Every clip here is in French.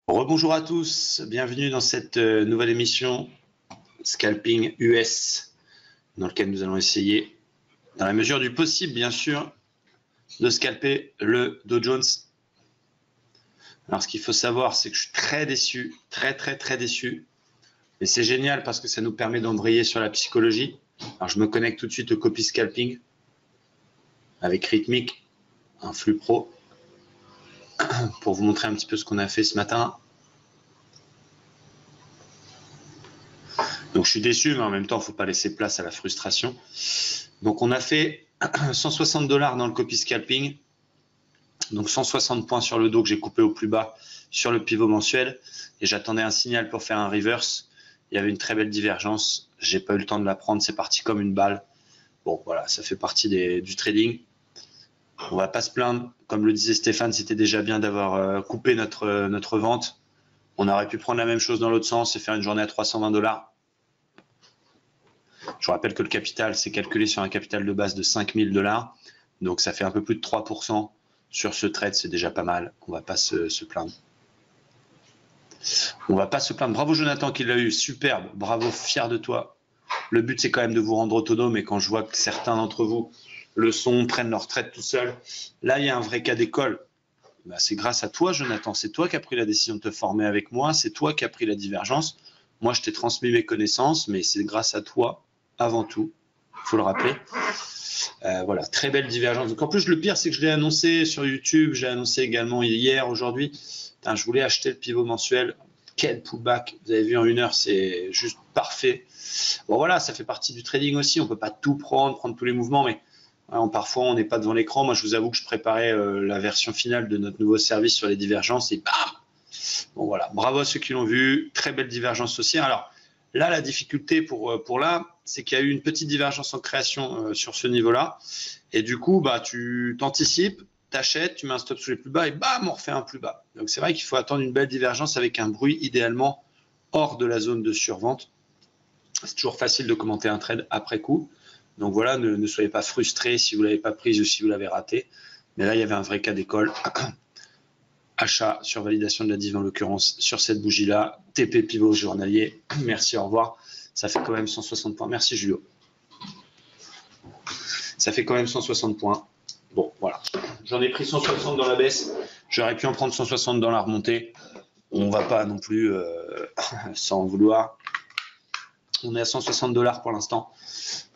Rebonjour à tous, bienvenue dans cette nouvelle émission Scalping US, dans laquelle nous allons essayer, dans la mesure du possible bien sûr, de scalper le Dow Jones. Alors ce qu'il faut savoir, c'est que je suis très déçu, très déçu. Et c'est génial parce que ça nous permet d'embrayer sur la psychologie. Alors je me connecte tout de suite au copy scalping avec Rhythmic, un flux pro, pour vous montrer un petit peu ce qu'on a fait ce matin. Donc je suis déçu, mais en même temps, il ne faut pas laisser place à la frustration. Donc on a fait 160 $ dans le copy scalping, donc 160 points sur le dos que j'ai coupé au plus bas sur le pivot mensuel, et j'attendais un signal pour faire un reverse. Il y avait une très belle divergence, j'ai pas eu le temps de la prendre, c'est parti comme une balle. Bon voilà, ça fait partie du trading. On va pas se plaindre, comme le disait Stéphane, c'était déjà bien d'avoir coupé notre vente. On aurait pu prendre la même chose dans l'autre sens et faire une journée à 320 $. Je vous rappelle que le capital, c'est calculé sur un capital de base de 5 000 $. Donc, ça fait un peu plus de 3% sur ce trade. C'est déjà pas mal. On ne va pas se plaindre. On ne va pas se plaindre. Bravo Jonathan qui l'a eu. Superbe. Bravo. Fier de toi. Le but, c'est quand même de vous rendre autonome. Et quand je vois que certains d'entre vous le sont, prennent leur trade tout seul, là, il y a un vrai cas d'école. Bah, c'est grâce à toi, Jonathan. C'est toi qui as pris la décision de te former avec moi. C'est toi qui as pris la divergence. Moi, je t'ai transmis mes connaissances, mais c'est grâce à toi avant tout, il faut le rappeler. Voilà, très belle divergence. Donc en plus, le pire, c'est que je l'ai annoncé sur YouTube, j'ai annoncé également hier, aujourd'hui. Je voulais acheter le pivot mensuel. Quel pullback, vous avez vu en 1 heure, c'est juste parfait. Bon voilà, ça fait partie du trading aussi, on ne peut pas tout prendre tous les mouvements, mais parfois on n'est pas devant l'écran. Moi, je vous avoue que je préparais la version finale de notre nouveau service sur les divergences et bam. Bon voilà, bravo à ceux qui l'ont vu, très belle divergence aussi. Alors, là, la difficulté pour là, c'est qu'il y a eu une petite divergence en création sur ce niveau-là. Et du coup, bah, tu t'anticipes, tu achètes, tu mets un stop sous les plus bas et bam, on refait un plus bas. Donc, c'est vrai qu'il faut attendre une belle divergence avec un bruit idéalement hors de la zone de survente. C'est toujours facile de commenter un trade après coup. Donc voilà, ne soyez pas frustrés si vous ne l'avez pas prise ou si vous l'avez raté. Mais là, il y avait un vrai cas d'école. Achat sur validation de la div en l'occurrence sur cette bougie-là. TP pivot journalier. Merci, au revoir. Ça fait quand même 160 points. Merci Julio. Ça fait quand même 160 points. Bon, voilà. J'en ai pris 160 dans la baisse. J'aurais pu en prendre 160 dans la remontée. On ne va pas non plus sans vouloir. On est à 160 $ pour l'instant.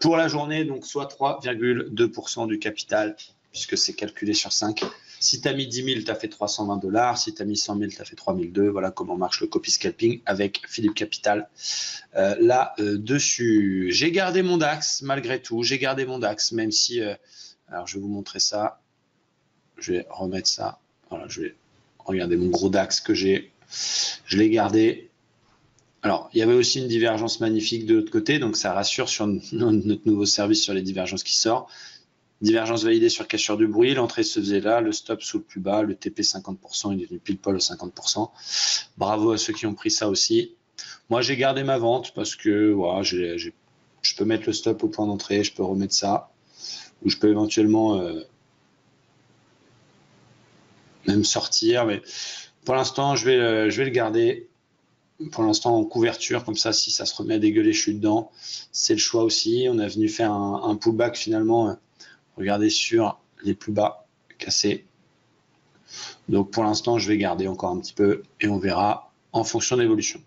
Pour la journée, donc soit 3,2% du capital, puisque c'est calculé sur 5. Si tu as mis 10 000, tu as fait 320 $. Si tu as mis 100 000, tu as fait 3 200. Voilà comment marche le copy scalping avec Philippe Capital. Là-dessus, j'ai gardé mon DAX malgré tout. J'ai gardé mon DAX, même si... alors, je vais vous montrer ça. Je vais remettre ça. Voilà, je vais regarder mon gros DAX que j'ai. Je l'ai gardé. Alors, il y avait aussi une divergence magnifique de l'autre côté, donc ça rassure sur notre nouveau service sur les divergences qui sort. Divergence validée sur cassure du bruit, l'entrée se faisait là, le stop sous le plus bas, le TP 50%, il est venu pile poil au 50%. Bravo à ceux qui ont pris ça aussi. Moi, j'ai gardé ma vente parce que voilà, je peux mettre le stop au point d'entrée, je peux remettre ça, ou je peux éventuellement même sortir, mais pour l'instant, je vais le garder. Pour l'instant en couverture, comme ça, si ça se remet à dégueuler, je suis dedans. C'est le choix aussi. On est venu faire un pullback finalement. Regardez sur les plus bas cassés. Donc pour l'instant, je vais garder encore un petit peu et on verra en fonction de l'évolution.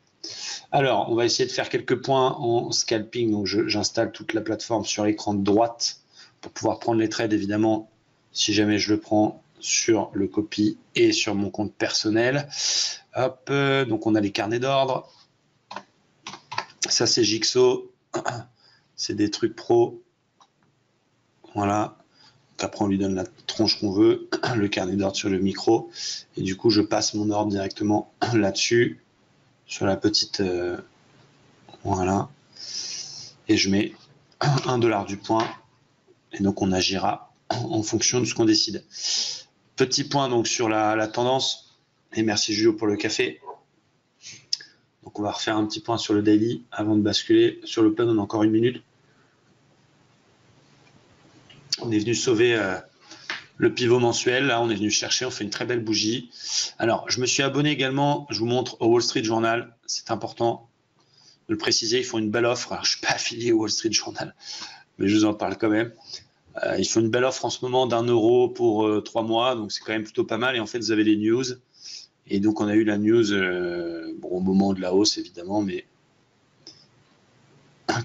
Alors, on va essayer de faire quelques points en scalping. Donc j'installe toute la plateforme sur l'écran de droite pour pouvoir prendre les trades, évidemment, si jamais je le prends sur le copy et sur mon compte personnel. Hop, donc on a les carnets d'ordre. Ça, c'est Jigsaw. C'est des trucs pro. Voilà. Donc après, on lui donne la tronche qu'on veut, le carnet d'ordre sur le micro. Et du coup, je passe mon ordre directement là-dessus, sur la petite... voilà. Et je mets 1 $ du point. Et donc, on agira en fonction de ce qu'on décide. Petit point donc sur la tendance. Et merci Julio pour le café. Donc, on va refaire un petit point sur le daily avant de basculer. Sur le plan, on a encore 1 minute. On est venu sauver Le pivot mensuel, là, on est venu chercher, on fait une très belle bougie. Alors, je me suis abonné également, je vous montre au Wall Street Journal, c'est important de le préciser, ils font une belle offre. Alors, je suis pas affilié au Wall Street Journal, mais je vous en parle quand même. Ils font une belle offre en ce moment d'€1 pour 3 mois, donc c'est quand même plutôt pas mal. Et en fait, vous avez les news. Et donc, on a eu la news bon, au moment de la hausse, évidemment, mais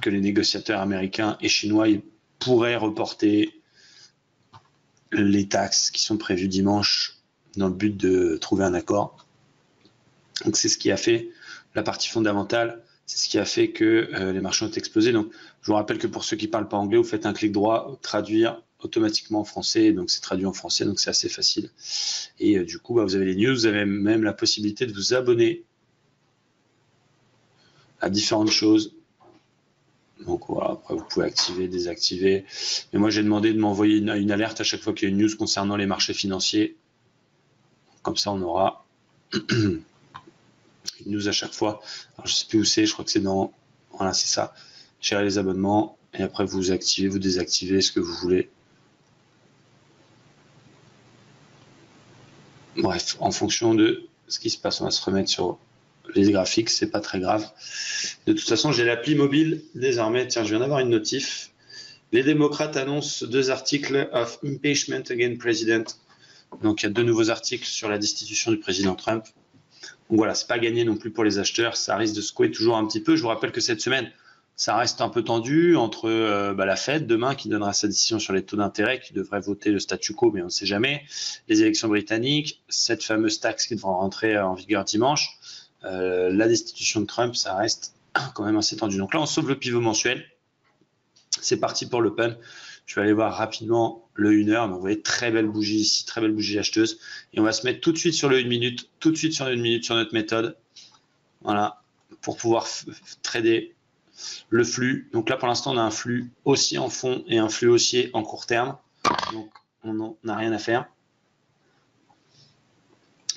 que les négociateurs américains et chinois ils pourraient reporter les taxes qui sont prévues dimanche dans le but de trouver un accord. Donc c'est ce qui a fait la partie fondamentale, c'est ce qui a fait que les marchés ont explosé. Donc je vous rappelle que pour ceux qui ne parlent pas anglais, vous faites un clic droit, traduire automatiquement en français, donc c'est traduit en français, donc c'est assez facile. Et du coup, vous avez les news, vous avez même la possibilité de vous abonner à différentes choses. Donc voilà, après vous pouvez activer, désactiver. Mais moi j'ai demandé de m'envoyer une alerte à chaque fois qu'il y a une news concernant les marchés financiers. Comme ça on aura une news à chaque fois. Alors je sais plus où c'est, je crois que c'est dans... Voilà, c'est ça. Gérer les abonnements et après vous activez, vous désactivez ce que vous voulez. Bref, en fonction de ce qui se passe, on va se remettre sur les graphiques, c'est pas très grave. De toute façon, j'ai l'appli mobile désormais. Tiens, je viens d'avoir une notif. Les démocrates annoncent 2 articles of impeachment against president. Donc, il y a 2 nouveaux articles sur la destitution du président Trump. Donc voilà, c'est pas gagné non plus pour les acheteurs. Ça risque de secouer toujours un petit peu. Je vous rappelle que cette semaine, ça reste un peu tendu entre la Fed demain qui donnera sa décision sur les taux d'intérêt, qui devrait voter le statu quo, mais on ne sait jamais. Les élections britanniques, cette fameuse taxe qui devra rentrer en vigueur dimanche. La destitution de Trump, ça reste quand même assez tendu. Donc là, on sauve le pivot mensuel. C'est parti pour l'open. Je vais aller voir rapidement le 1 heure. Donc, vous voyez, très belle bougie ici, très belle bougie acheteuse. Et on va se mettre tout de suite sur le 1 minute, tout de suite sur le 1 minute sur notre méthode. Voilà, pour pouvoir trader le flux. Donc là, pour l'instant, on a un flux haussier en fond et un flux haussier en court terme. Donc, on n'a rien à faire.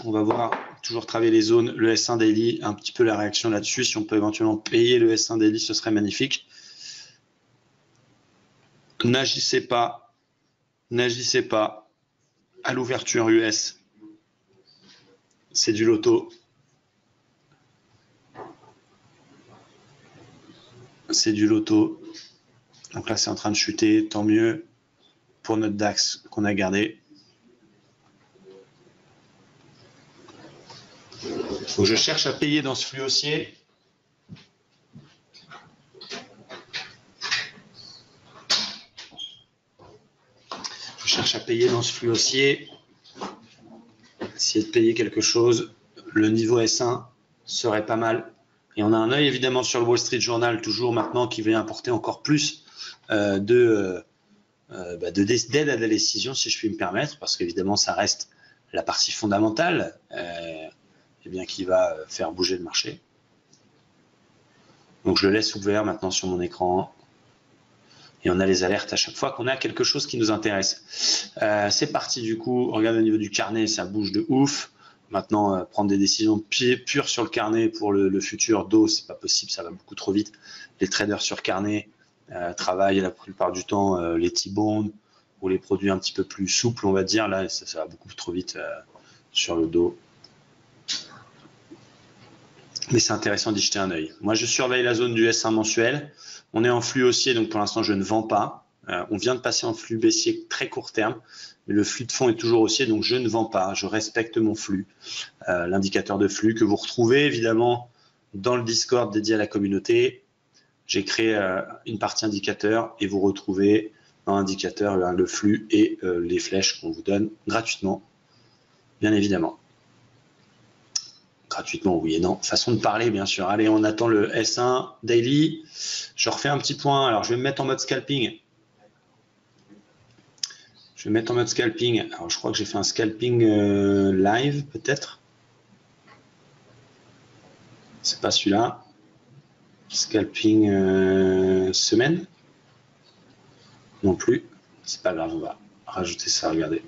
On va voir, toujours travailler les zones, le S1 Daily, un petit peu la réaction là-dessus. Si on peut éventuellement payer le S1 Daily, ce serait magnifique. N'agissez pas à l'ouverture US. C'est du loto. C'est du loto. Donc là, c'est en train de chuter. Tant mieux pour notre DAX qu'on a gardé. Donc je cherche à payer dans ce flux haussier. Je cherche à payer dans ce flux haussier. Essayer de payer quelque chose. Le niveau S1 serait pas mal. Et on a un œil évidemment sur le Wall Street Journal, toujours maintenant, qui vient apporter encore plus d'aide à la décision, si je puis me permettre, parce qu'évidemment, ça reste la partie fondamentale qui va faire bouger le marché. Donc, je le laisse ouvert maintenant sur mon écran. Et on a les alertes à chaque fois qu'on a quelque chose qui nous intéresse. C'est parti du coup. Regardez au niveau du carnet, ça bouge de ouf. Maintenant, prendre des décisions pures sur le carnet pour le futur d'eau, c'est pas possible, ça va beaucoup trop vite. Les traders sur carnet travaillent la plupart du temps les T-bonds ou les produits un petit peu plus souples, on va dire. Là, ça va beaucoup trop vite sur le dos. Mais c'est intéressant d'y jeter un œil. Moi, je surveille la zone du S1 mensuel. On est en flux haussier, donc pour l'instant, je ne vends pas. On vient de passer en flux baissier très court terme, mais le flux de fond est toujours haussier, donc je ne vends pas. Je respecte mon flux, l'indicateur de flux que vous retrouvez évidemment dans le Discord dédié à la communauté. J'ai créé une partie indicateur et vous retrouvez dans l'indicateur le flux et les flèches qu'on vous donne gratuitement, bien évidemment. Gratuitement, oui et non. Façon de parler, bien sûr. Allez, on attend le S1 Daily. Je refais un petit point. Alors, je vais me mettre en mode scalping. Alors, je crois que j'ai fait un scalping live, peut-être. C'est pas celui-là. Scalping semaine. Non plus. C'est pas grave, on va rajouter ça. Regardez.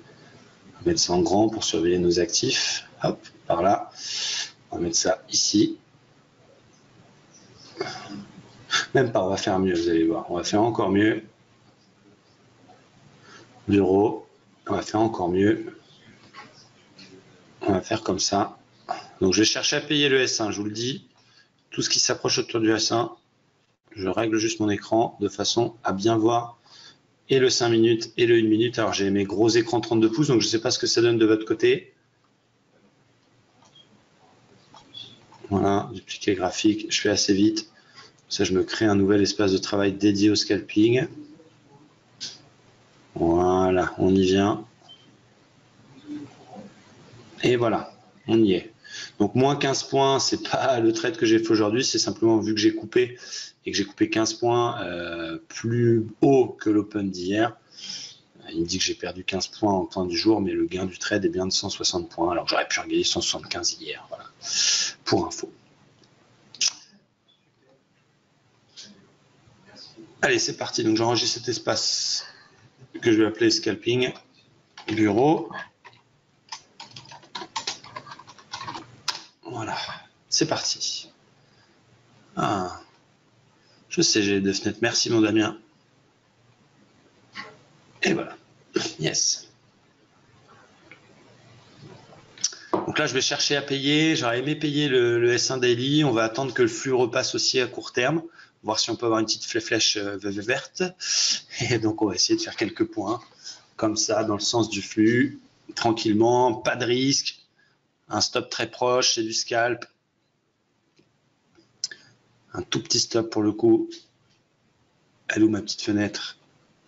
On va mettre ça en grand pour surveiller nos actifs. Hop, par là. On va mettre ça ici. Même pas, on va faire mieux, vous allez voir. On va faire encore mieux. L'euro. On va faire encore mieux. On va faire comme ça. Donc, je vais chercher à payer le S1, je vous le dis. Tout ce qui s'approche autour du S1, je règle juste mon écran de façon à bien voir et le 5 minutes et le 1 minute. Alors, j'ai mes gros écrans 32 pouces, donc je ne sais pas ce que ça donne de votre côté. Voilà, dupliquer graphique, je fais assez vite. Ça, je me crée un nouvel espace de travail dédié au scalping. Voilà, on y vient. Et voilà, on y est. Donc moins 15 points, c'est pas le trade que j'ai fait aujourd'hui, c'est simplement vu que j'ai coupé et que j'ai coupé 15 points plus haut que l'open d'hier. Il me dit que j'ai perdu 15 points en temps du jour, mais le gain du trade est bien de 160 points. Alors j'aurais pu en gagner 175 hier, voilà, pour info. Allez, c'est parti. Donc j'enregistre cet espace que je vais appeler scalping bureau. Voilà, c'est parti. Ah, je sais, j'ai 2 fenêtres. Merci mon Damien. Et voilà. Yes. Donc là, je vais chercher à payer. J'aurais aimé payer le S1 Daily. On va attendre que le flux repasse aussi à court terme. Voir si on peut avoir une petite flèche verte. Et donc, on va essayer de faire quelques points. Comme ça, dans le sens du flux. Tranquillement, pas de risque. Un stop très proche, c'est du scalp. Un tout petit stop pour le coup. Elle est où ma petite fenêtre?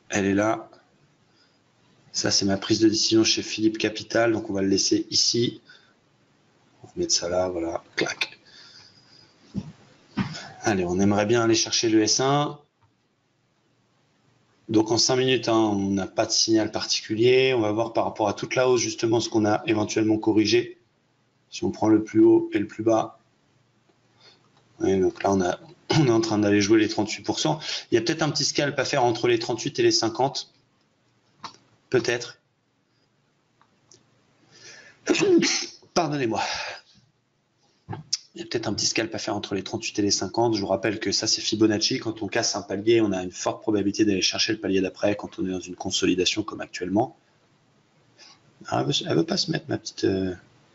Elle est là. Ça, c'est ma prise de décision chez Philippe Capital. Donc, on va le laisser ici. On va mettre ça là, voilà. Clac. Allez, on aimerait bien aller chercher le S1. Donc, en 5 minutes, hein, on n'a pas de signal particulier. On va voir par rapport à toute la hausse, justement, ce qu'on a éventuellement corrigé. Si on prend le plus haut et le plus bas. Ouais, donc là, on est en train d'aller jouer les 38%. Il y a peut-être un petit scalp à faire entre les 38 et les 50. Peut-être. Pardonnez-moi. Il y a peut-être un petit scalp à faire entre les 38 et les 50. Je vous rappelle que ça, c'est Fibonacci. Quand on casse un palier, on a une forte probabilité d'aller chercher le palier d'après quand on est dans une consolidation comme actuellement. Alors, elle veut pas se mettre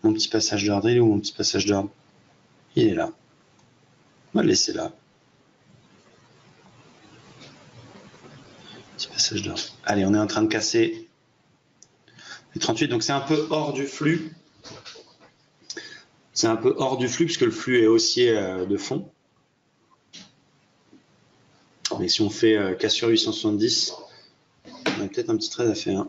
mon petit passage d'ordre. Il est où mon petit passage d'ordre? Il est là. On va le laisser là. Petit passage d'ordre. Allez, on est en train de casser les 38. Donc, c'est un peu hors du flux. C'est un peu hors du flux puisque le flux est haussier de fond. Mais si on fait cassure 870, on a peut-être un petit trade à faire.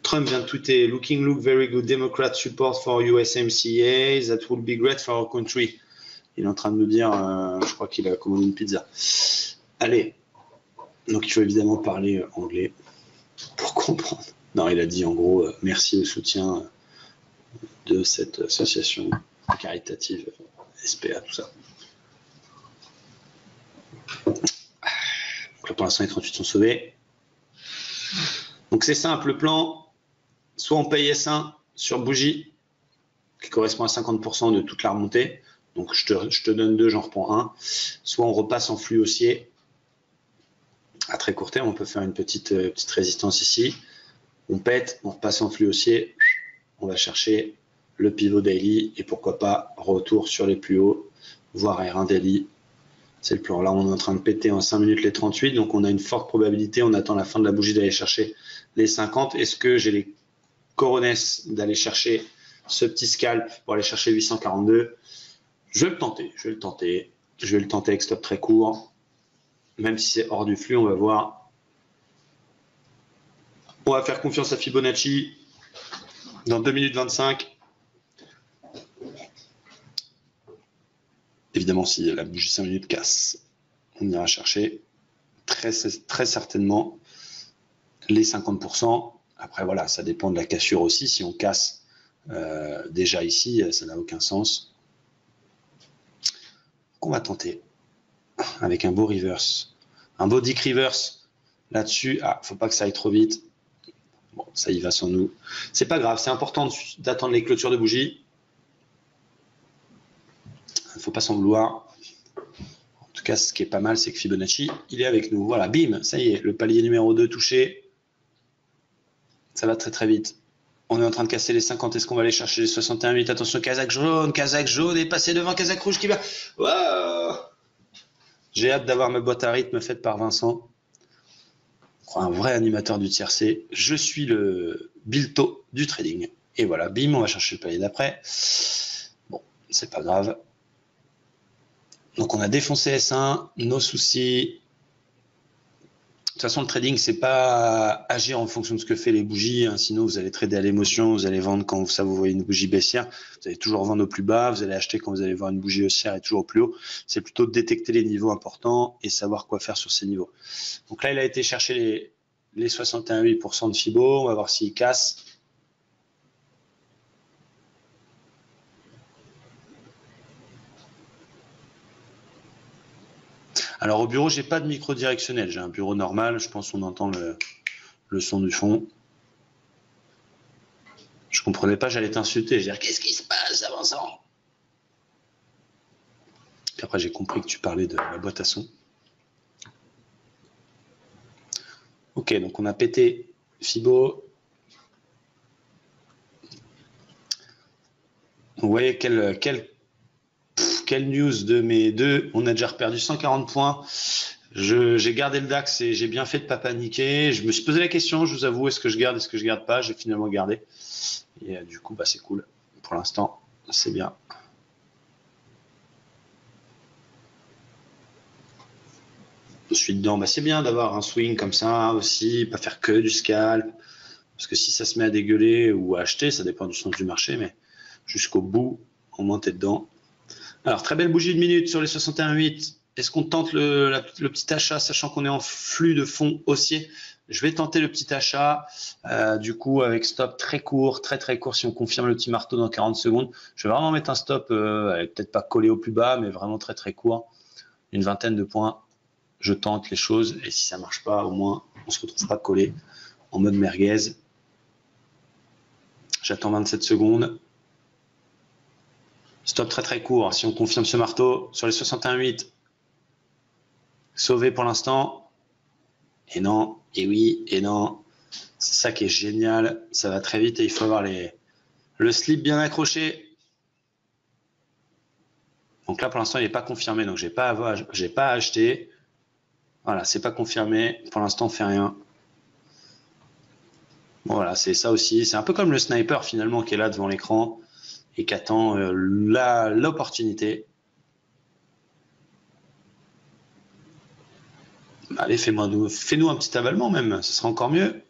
Trump vient de tweeter « Looking look very good Democrat support for USMCA. That would be great for our country. » Il est en train de nous dire, je crois qu'il a commandé une pizza. Allez. Donc il faut évidemment parler anglais pour comprendre. Non, il a dit en gros merci au soutien de cette association caritative, SPA, tout ça. Donc là, pour l'instant, les 38 sont sauvés. Donc c'est simple, le plan, soit on paye S1 sur bougie, qui correspond à 50% de toute la remontée. Donc je te donne 2, j'en reprends 1. Soit on repasse en flux haussier. À très court terme, on peut faire une petite résistance ici. On pète, on repasse en flux haussier. On va chercher le pivot daily et pourquoi pas retour sur les plus hauts, voire R1 daily. C'est le plan. Là, on est en train de péter en 5 minutes les 38, donc on a une forte probabilité. On attend la fin de la bougie d'aller chercher les 50. Est-ce que j'ai les coronesses d'aller chercher ce petit scalp pour aller chercher 842? Je vais le tenter. Je vais le tenter avec stop très court. Même si c'est hors du flux, on va voir. On va faire confiance à Fibonacci. Dans 2 minutes 25. Évidemment, si la bougie 5 minutes casse, on ira chercher très certainement les 50%. Après, voilà, ça dépend de la cassure aussi. Si on casse déjà ici, ça n'a aucun sens. On va tenter avec un beau reverse. Un beau dick reverse là-dessus. Ah, faut pas que ça aille trop vite. Bon, ça y va sans nous. C'est pas grave, c'est important d'attendre les clôtures de bougie. Il ne faut pas s'en vouloir. En tout cas, ce qui est pas mal, c'est que Fibonacci, il est avec nous. Voilà, bim, ça y est, le palier numéro 2 touché. Ça va très très vite. On est en train de casser les 50. Est-ce qu'on va aller chercher les 61,8? Attention, Kazakh jaune est passé devant Kazakh rouge qui va. Wow, j'ai hâte d'avoir ma boîte à rythme faite par Vincent. Un vrai animateur du tiercé. Je suis le Bilto du trading. Et voilà, bim, on va chercher le palier d'après. Bon, c'est pas grave. Donc on a défoncé S1, nos soucis. De toute façon, le trading, c'est pas agir en fonction de ce que fait les bougies, hein. Sinon, vous allez trader à l'émotion, vous allez vendre quand vous voyez une bougie baissière, vous allez toujours vendre au plus bas, vous allez acheter quand vous allez voir une bougie haussière et toujours au plus haut. C'est plutôt de détecter les niveaux importants et savoir quoi faire sur ces niveaux. Donc là, il a été chercher les 61,8% de Fibo. On va voir s'il casse. Alors au bureau, j'ai pas de micro directionnel, j'ai un bureau normal, je pense qu'on entend le son du fond. Je comprenais pas, j'allais t'insulter, je vais dire qu'est-ce qui se passe, Vincent? Puis après j'ai compris que tu parlais de la boîte à son. Ok, donc on a pété Fibo. Vous voyez quelle news de mes deux. On a déjà perdu 140 points. J'ai gardé le DAX et j'ai bien fait de ne pas paniquer. Je me suis posé la question, je vous avoue, est-ce que je garde, est-ce que je garde pas? J'ai finalement gardé. Et du coup, bah, c'est cool. Pour l'instant, c'est bien. Je suis dedans. Bah, c'est bien d'avoir un swing comme ça aussi, pas faire que du scalp. Parce que si ça se met à dégueuler ou à acheter, ça dépend du sens du marché, mais jusqu'au bout, au moins t'es dedans. Alors, très belle bougie de minute sur les 61,8. Est-ce qu'on tente le petit achat, sachant qu'on est en flux de fonds haussier? Je vais tenter le petit achat, du coup, avec stop très court, très très court, si on confirme le petit marteau dans 40 secondes. Je vais vraiment mettre un stop, peut-être pas collé au plus bas, mais vraiment très très court, une vingtaine de points. Je tente les choses, et si ça marche pas, au moins, on se retrouve pas collé en mode merguez. J'attends 27 secondes. Stop très très court, si on confirme ce marteau sur les 61,8. Sauvé pour l'instant. Et non, et oui, et non. C'est ça qui est génial. Ça va très vite et il faut avoir le slip bien accroché. Donc là, pour l'instant, il n'est pas confirmé. Donc, j'ai pas à acheter. Voilà, c'est pas confirmé. Pour l'instant, on fait rien. Bon, voilà, c'est ça aussi. C'est un peu comme le sniper finalement qui est là devant l'écran et qui attend l'opportunité. Allez, fais-nous un petit avalement même, ce sera encore mieux.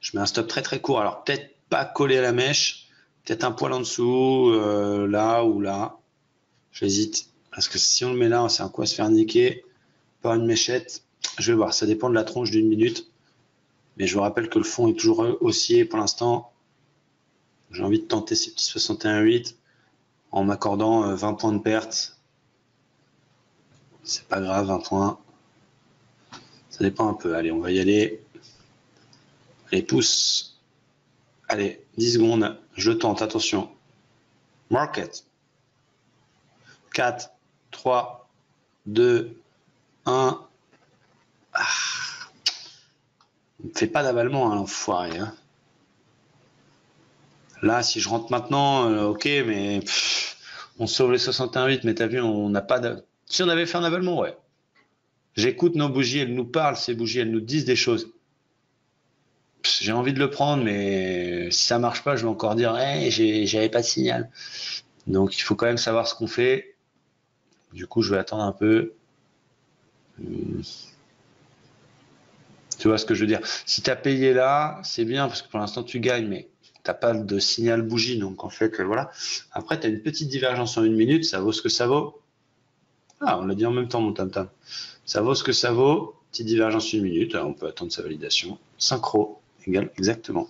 Je mets un stop très très court, alors peut-être pas collé à la mèche, peut-être un poil en dessous, là ou là. J'hésite, parce que si on le met là, c'est un coup à se faire niquer par une méchette. Je vais voir, ça dépend de la tronche d'une minute. Mais je vous rappelle que le fond est toujours haussier pour l'instant. J'ai envie de tenter ces petits 61,8 en m'accordant 20 points de perte. C'est pas grave, 20 points. Ça dépend un peu. Allez, on va y aller. Allez, pousse. Allez, 10 secondes. Je tente, attention. Market. 4, 3, 2, 1. Ah. Ne me fais pas d'avalement, hein, l'enfoiré. Hein. Là, si je rentre maintenant, ok, mais on sauve les 61,8, mais t'as vu, on n'a pas de... Si on avait fait un avalement, ouais. J'écoute nos bougies, elles nous parlent, ces bougies, elles nous disent des choses. J'ai envie de le prendre, mais si ça marche pas, je vais encore dire, hey, j'avais pas de signal. Donc, il faut quand même savoir ce qu'on fait. Du coup, je vais attendre un peu. Tu vois ce que je veux dire? Si tu as payé là, c'est bien, parce que pour l'instant, tu gagnes, mais tu n'as pas de signal bougie. Donc, en fait, voilà. Après, tu as une petite divergence en une minute, ça vaut ce que ça vaut. Ah, on l'a dit en même temps, mon tam-tam. Ça vaut ce que ça vaut. Petite divergence une minute, on peut attendre sa validation. Synchro égale exactement.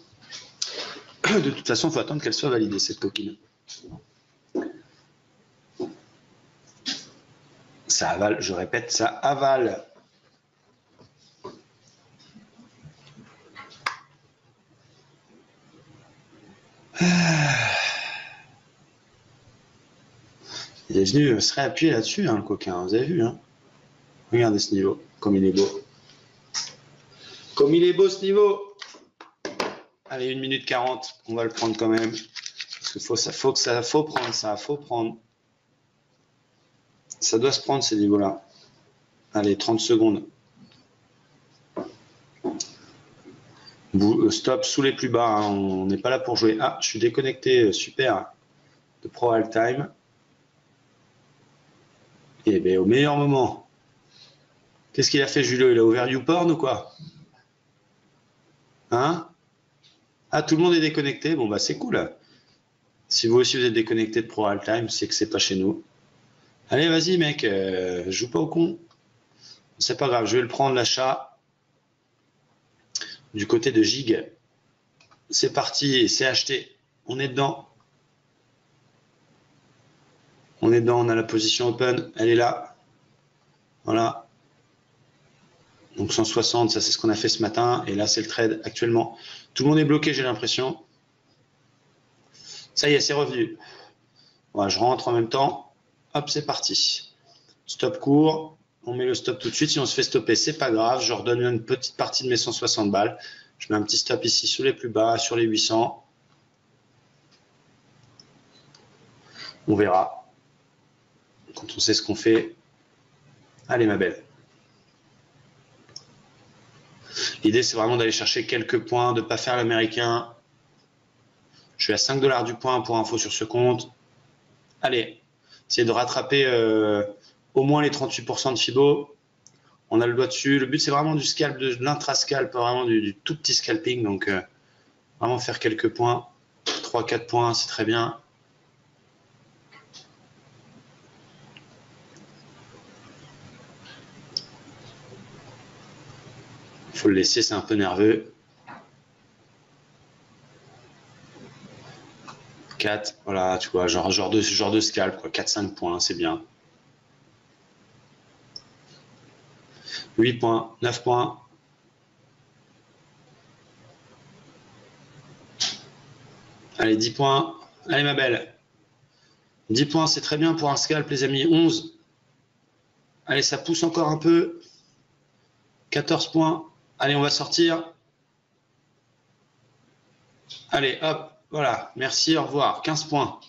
De toute façon, il faut attendre qu'elle soit validée, cette coquine. Ça avale, je répète, ça avale. Il est venu se réappuyer là-dessus, hein, le coquin, vous avez vu, hein. Regardez ce niveau, comme il est beau. Comme il est beau ce niveau. Allez, 1 minute 40, on va le prendre quand même. Parce qu'il faut prendre ça, faut prendre. Ça doit se prendre ces niveaux-là. Allez, 30 secondes. Stop sous les plus bas, hein. On n'est pas là pour jouer. Ah, je suis déconnecté, super, de Pro All Time. Et bien, au meilleur moment. Qu'est-ce qu'il a fait, Julio? Il a ouvert YouPorn ou quoi? Hein? Ah, tout le monde est déconnecté? Bon, bah, c'est cool. Si vous aussi vous êtes déconnecté de Pro All Time, c'est que c'est pas chez nous. Allez, vas-y, mec, joue pas au con. C'est pas grave, je vais le prendre, l'achat. Du côté de Gig. C'est parti, c'est acheté. On est dedans. On est dedans, on a la position open, elle est là. Voilà. Donc 160, ça c'est ce qu'on a fait ce matin. Et là, c'est le trade actuellement. Tout le monde est bloqué, j'ai l'impression. Ça y est, c'est revenu. Voilà, je rentre en même temps. Hop, c'est parti. Stop court. On met le stop tout de suite. Si on se fait stopper, c'est pas grave. Je redonne une petite partie de mes 160 balles. Je mets un petit stop ici sous les plus bas, sur les 800. On verra. Quand on sait ce qu'on fait. Allez, ma belle. L'idée, c'est vraiment d'aller chercher quelques points, de ne pas faire l'américain. Je suis à 5 $ du point pour info sur ce compte. Allez, essayez de rattraper au moins les 38% de Fibo. On a le doigt dessus. Le but, c'est vraiment du scalp, de l'intra-scalp, vraiment du tout petit scalping. Donc, vraiment faire quelques points. 3-4 points, c'est très bien. Il faut le laisser, c'est un peu nerveux. 4, voilà, tu vois, genre de scalp, quoi. 4-5 points, c'est bien. 8 points, 9 points. Allez, 10 points. Allez, ma belle. 10 points, c'est très bien pour un scalp, les amis. 11. Allez, ça pousse encore un peu. 14 points. Allez, on va sortir. Allez, hop, voilà. Merci, au revoir. 15 points.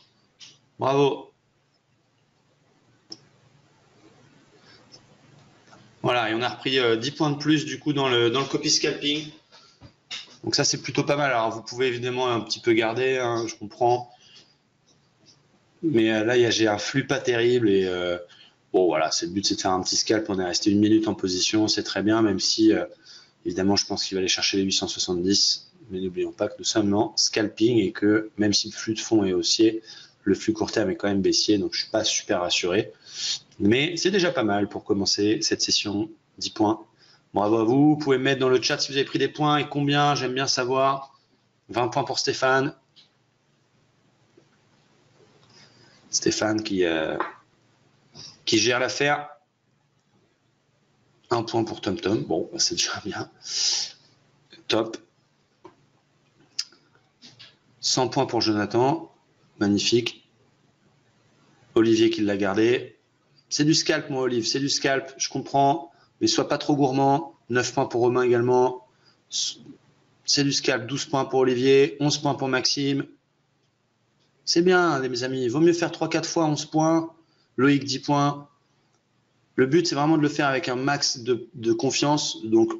Bravo. Voilà, et on a repris 10 points de plus du coup dans le copy scalping. Donc ça, c'est plutôt pas mal. Alors, vous pouvez évidemment un petit peu garder, hein, je comprends. Mais là, j'ai un flux pas terrible et bon, voilà, le but, c'est de faire un petit scalp. On est resté 1 minute en position, c'est très bien, même si évidemment, je pense qu'il va aller chercher les 870. Mais n'oublions pas que nous sommes en scalping et que même si le flux de fond est haussier, le flux court terme est quand même baissier. Donc, je suis pas super rassuré. Mais c'est déjà pas mal pour commencer cette session. 10 points. Bravo à vous. Vous pouvez mettre dans le chat si vous avez pris des points et combien. J'aime bien savoir. 20 points pour Stéphane. Stéphane qui gère l'affaire. 1 point pour TomTom. Bon, c'est déjà bien. Top. 100 points pour Jonathan. Magnifique. Olivier qui l'a gardé. C'est du scalp, moi, Olive. C'est du scalp. Je comprends. Mais sois pas trop gourmand. 9 points pour Romain également. C'est du scalp. 12 points pour Olivier. 11 points pour Maxime. C'est bien, mes amis. Il vaut mieux faire 3-4 fois 11 points. Loïc, 10 points. Le but, c'est vraiment de le faire avec un max de confiance. Donc,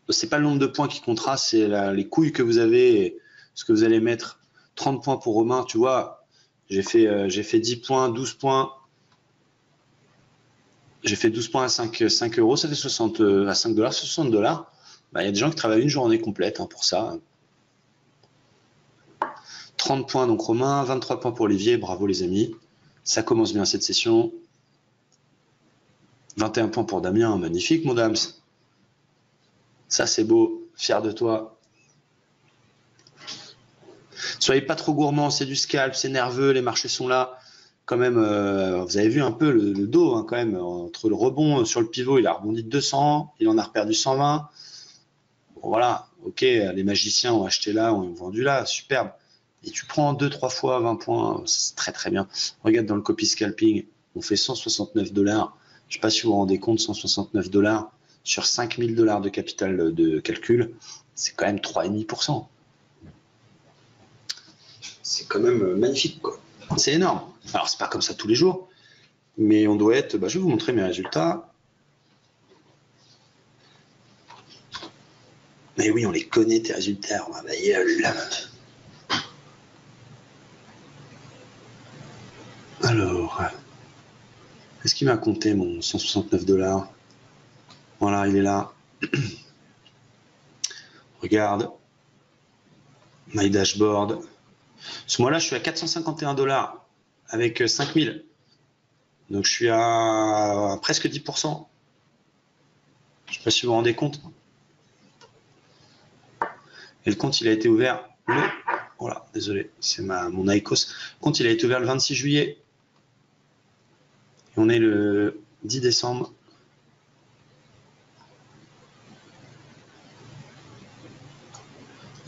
c'est pas le nombre de points qui comptera, c'est les couilles que vous avez et ce que vous allez mettre. 30 points pour Romain, tu vois. J'ai fait 10 points, 12 points. J'ai fait 12 points à 5 euros, ça fait 60 à 5 $, 60 $. Bah, y a des gens qui travaillent une journée complète pour ça. 30 points donc Romain, 23 points pour Olivier, bravo les amis. Ça commence bien cette session. 21 points pour Damien, magnifique mon dams. Ça c'est beau, fier de toi. Soyez pas trop gourmand, c'est du scalp, c'est nerveux, les marchés sont là. Quand même, vous avez vu un peu le dos, hein, quand même, entre le rebond sur le pivot, il a rebondi de 200, il en a reperdu 120. Bon, voilà, ok, les magiciens ont acheté là, ont vendu là, superbe. Et tu prends 2-3 fois 20 points, c'est très très bien. Regarde dans le copy scalping, on fait 169 $. Je ne sais pas si vous vous rendez compte, 169 $. sur 5 000 $ de capital de calcul, c'est quand même 3,5%. C'est quand même magnifique, quoi. C'est énorme. Alors, c'est pas comme ça tous les jours, mais on doit être... Bah, je vais vous montrer mes résultats. Mais oui, on les connaît, tes résultats. Alors, est-ce qu'il m'a compté mon 169 $? Voilà, il est là. Regarde. My dashboard. Ce mois-là, je suis à 451 $ avec 5000. Donc, je suis à presque 10%. Je ne sais pas si vous vous rendez compte. Et le compte, il a été ouvert le... Voilà, désolé, c'est mon ICOS. Le compte, il a été ouvert le 26 juillet. Et on est le 10 décembre.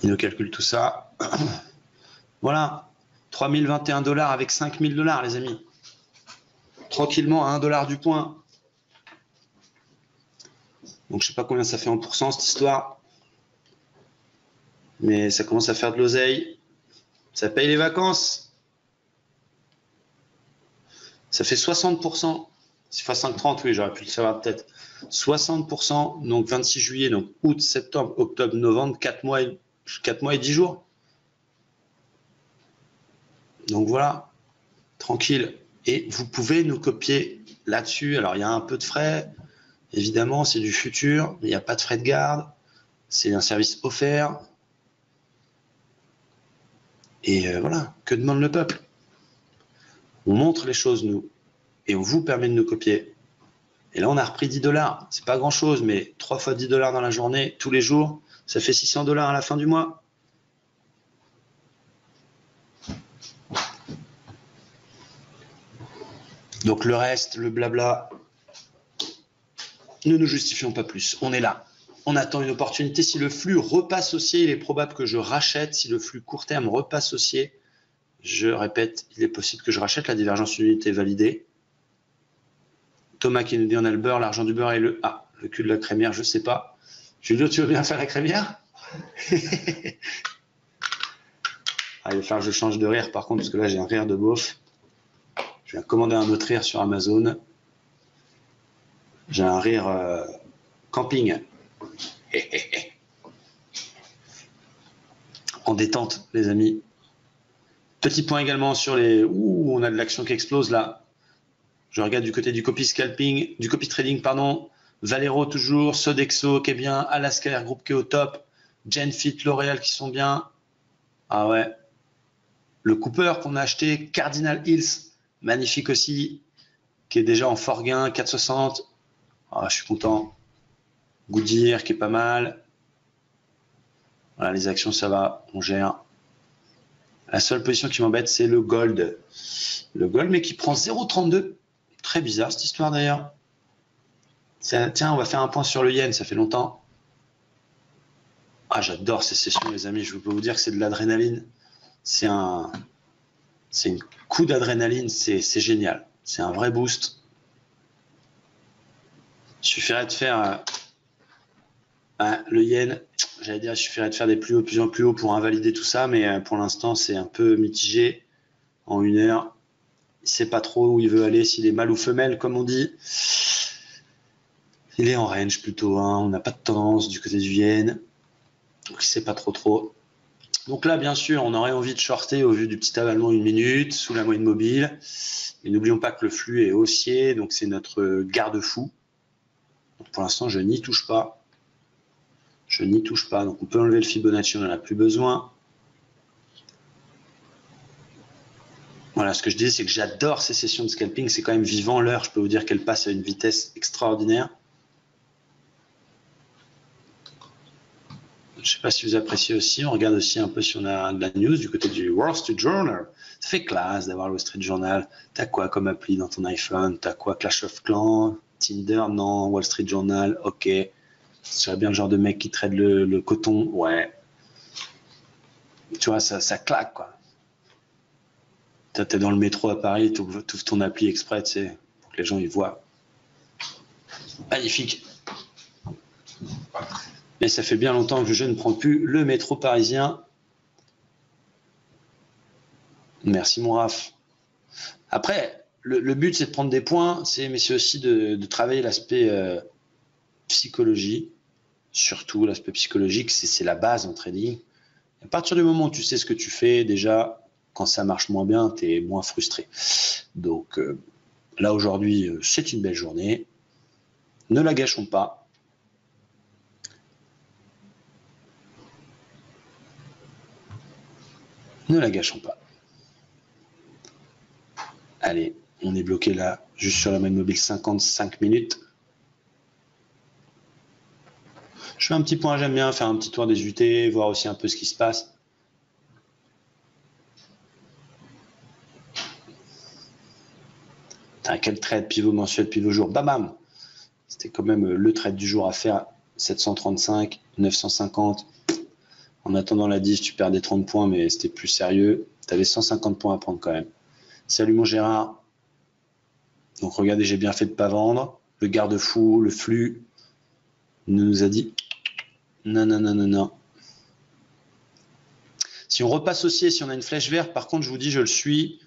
Il nous calcule tout ça. Voilà, 3021 $ avec 5000 $, les amis. Tranquillement à 1 $ du point. Donc je sais pas combien ça fait en pourcent cette histoire. Mais ça commence à faire de l'oseille. Ça paye les vacances. Ça fait 60%. C'est fois 5,30, oui, j'aurais pu le savoir peut-être. 60%, donc 26 juillet, donc août, septembre, octobre, novembre, 4 mois et 10 jours. Donc voilà, tranquille. Et vous pouvez nous copier là-dessus. Alors, il y a un peu de frais. Évidemment, c'est du futur. Il n'y a pas de frais de garde. C'est un service offert. Et voilà, que demande le peuple? On montre les choses, nous. Et on vous permet de nous copier. Et là, on a repris 10 $. C'est pas grand-chose, mais 3 fois 10 $ dans la journée, tous les jours, ça fait 600 $ à la fin du mois. Donc le reste, le blabla, ne nous justifions pas plus. On est là. On attend une opportunité. Si le flux repasse haussier, il est probable que je rachète. Si le flux court terme repasse haussier, je répète, il est possible que je rachète. La divergence d'unité est validée. Thomas qui nous dit on a le beurre, l'argent du beurre et le... Ah, le cul de la crémière, je sais pas. Julio, tu veux bien faire la crémière? Ah, il va falloir que je change de rire par contre, parce que là j'ai un rire de beauf. Je viens commander un autre rire sur Amazon. J'ai un rire camping. En détente, les amis. Petit point également sur les... Ouh, on a de l'action qui explose là. Je regarde du côté du copy scalping, du copy trading, pardon. Valero toujours, Sodexo qui est bien, Alaska Air Group qui est au top, Genfit, L'Oréal qui sont bien. Ah ouais. Le Cooper qu'on a acheté, Cardinal Hills, magnifique aussi, qui est déjà en fort gain, 4,60. Ah, je suis content. Goodyear qui est pas mal. Voilà, les actions ça va, on gère. La seule position qui m'embête c'est le gold. Le gold mais qui prend 0,32. Très bizarre cette histoire d'ailleurs. Tiens, on va faire un point sur le yen, ça fait longtemps. Ah, j'adore ces sessions, les amis. Je peux vous dire que c'est de l'adrénaline. C'est un coup d'adrénaline, c'est génial. C'est un vrai boost. Il suffirait de faire le yen. J'allais dire, il suffirait de faire des plus hauts, de plus en plus hauts pour invalider tout ça, mais pour l'instant, c'est un peu mitigé. En 1 heure, il ne sait pas trop où il veut aller, s'il est mâle ou femelle, comme on dit. Il est en range plutôt, hein. On n'a pas de tendance du côté du yen, donc il ne sait pas trop. Donc là, bien sûr, on aurait envie de shorter au vu du petit avalement 1 minute, sous la moyenne mobile. Mais n'oublions pas que le flux est haussier, donc c'est notre garde-fou. Pour l'instant, je n'y touche pas. Donc on peut enlever le Fibonacci, on n'en a plus besoin. Voilà, ce que je disais, c'est que j'adore ces sessions de scalping. C'est quand même vivant l'heure. Je peux vous dire qu'elle passe à une vitesse extraordinaire. Je ne sais pas si vous appréciez aussi. On regarde aussi un peu si on a de la news du côté du Wall Street Journal. Ça fait classe d'avoir le Wall Street Journal. T'as quoi comme appli dans ton iPhone? T'as quoi, Clash of Clans? Tinder? Non. Wall Street Journal? Ok. Ce serait bien le genre de mec qui trade le coton. Ouais. Tu vois, ça claque, quoi. T'es dans le métro à Paris, tu ouvres ton appli exprès, tu sais, pour que les gens y voient. Magnifique. Mais ça fait bien longtemps que je ne prends plus le métro parisien. Merci mon Raph. Après, le but c'est de prendre des points, mais c'est aussi de travailler l'aspect psychologie. Surtout l'aspect psychologique, c'est la base en trading. À partir du moment où tu sais ce que tu fais, déjà, quand ça marche moins bien, tu es moins frustré. Donc là aujourd'hui, c'est une belle journée. Ne la gâchons pas. Ne la gâchons pas. Allez, on est bloqué là, juste sur la même mobile, 55 minutes. Je fais un petit point, j'aime bien faire un petit tour des UT, voir aussi un peu ce qui se passe. Quel trade, pivot mensuel, pivot jour, bam bam. C'était quand même le trade du jour à faire, 735, 950. En attendant la diff, tu perdais 30 points, mais c'était plus sérieux. Tu avais 150 points à prendre quand même. Salut mon Gérard. Donc regardez, j'ai bien fait de ne pas vendre. Le garde-fou, le flux, nous a dit non, non, non, non, non. Si on repasse haussier, si on a une flèche verte, par contre, je vous dis, je le suis.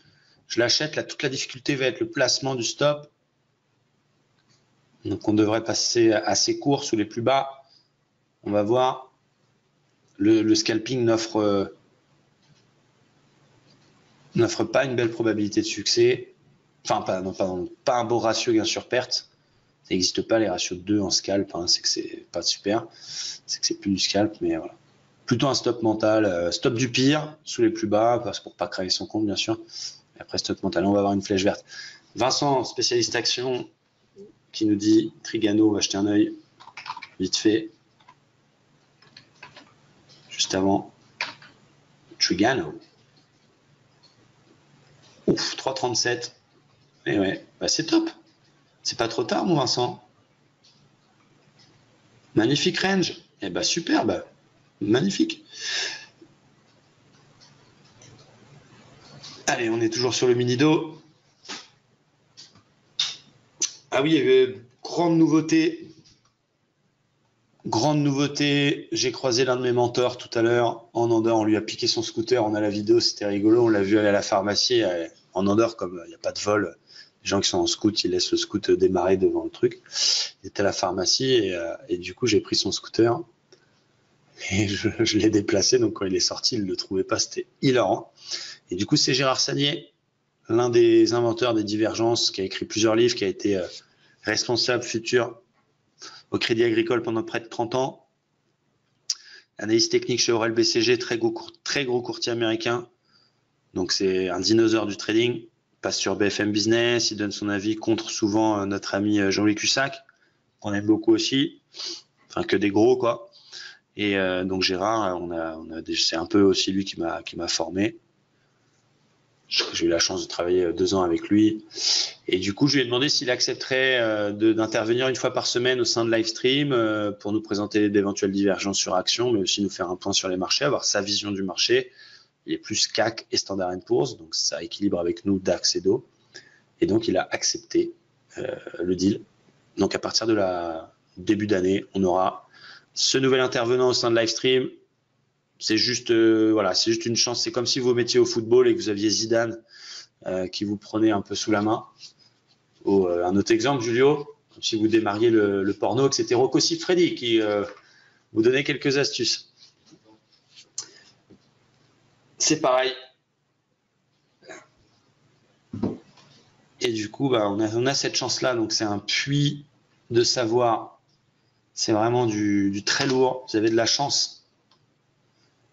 Je l'achète. Là, toute la difficulté va être le placement du stop. Donc, on devrait passer assez court sous les plus bas. On va voir. Le scalping n'offre pas une belle probabilité de succès. Enfin, pas un beau ratio gain sur perte. Ça n'existe pas les ratios de 2 en scalp. Hein. C'est que c'est pas super. C'est que c'est plus du scalp, mais voilà. Plutôt un stop mental. Stop du pire sous les plus bas, parce pour pas craquer son compte, bien sûr. Et après, stop mental. On va avoir une flèche verte. Vincent, spécialiste action, qui nous dit Trigano, on va jeter un œil vite fait. Juste avant. Trigano. Ouf, 3,37. Et ouais, bah c'est top. C'est pas trop tard, mon Vincent. Magnifique range. Eh bah super, bah, magnifique. Allez, on est toujours sur le mini-do. Ah oui, il y avait grande nouveauté. Grande nouveauté. J'ai croisé l'un de mes mentors tout à l'heure en Andorre. On lui a piqué son scooter. On a la vidéo, c'était rigolo. On l'a vu aller à la pharmacie. En Andorre, comme il n'y a pas de vol, les gens qui sont en scoot, ils laissent le scoot démarrer devant le truc. Il était à la pharmacie et du coup, j'ai pris son scooter et je l'ai déplacé. Donc, quand il est sorti, il ne le trouvait pas. C'était hilarant. Et du coup, c'est Gérard Sagnier, l'un des inventeurs des divergences, qui a écrit plusieurs livres, qui a été responsable futur au Crédit Agricole pendant près de 30 ans. Analyse technique chez Aurel BCG, très gros courtier américain. Donc, c'est un dinosaure du trading. Passe sur BFM Business, il donne son avis contre souvent notre ami Jean-Louis Cussac, qu'on aime beaucoup aussi, enfin que des gros quoi. Et donc Gérard, c'est un peu aussi lui qui m'a formé. J'ai eu la chance de travailler 2 ans avec lui. Et du coup, je lui ai demandé s'il accepterait d'intervenir une fois par semaine au sein de Livestream pour nous présenter d'éventuelles divergences sur Action, mais aussi nous faire un point sur les marchés, avoir sa vision du marché. Il est plus CAC et Standard & Poor's, donc ça équilibre avec nous DAX et DO. Et donc, il a accepté le deal. Donc, à partir de début d'année, on aura ce nouvel intervenant au sein de Livestream. C'est juste, voilà, c'est juste une chance. C'est comme si vous mettiez au football et que vous aviez Zidane qui vous prenait un peu sous la main. Un autre exemple, Julio, comme si vous démarriez le porno, que c'était Rocco Siffredi qui vous donnait quelques astuces. C'est pareil. Et du coup, bah, on a cette chance-là. Donc, c'est un puits de savoir. C'est vraiment du très lourd. Vous avez de la chance.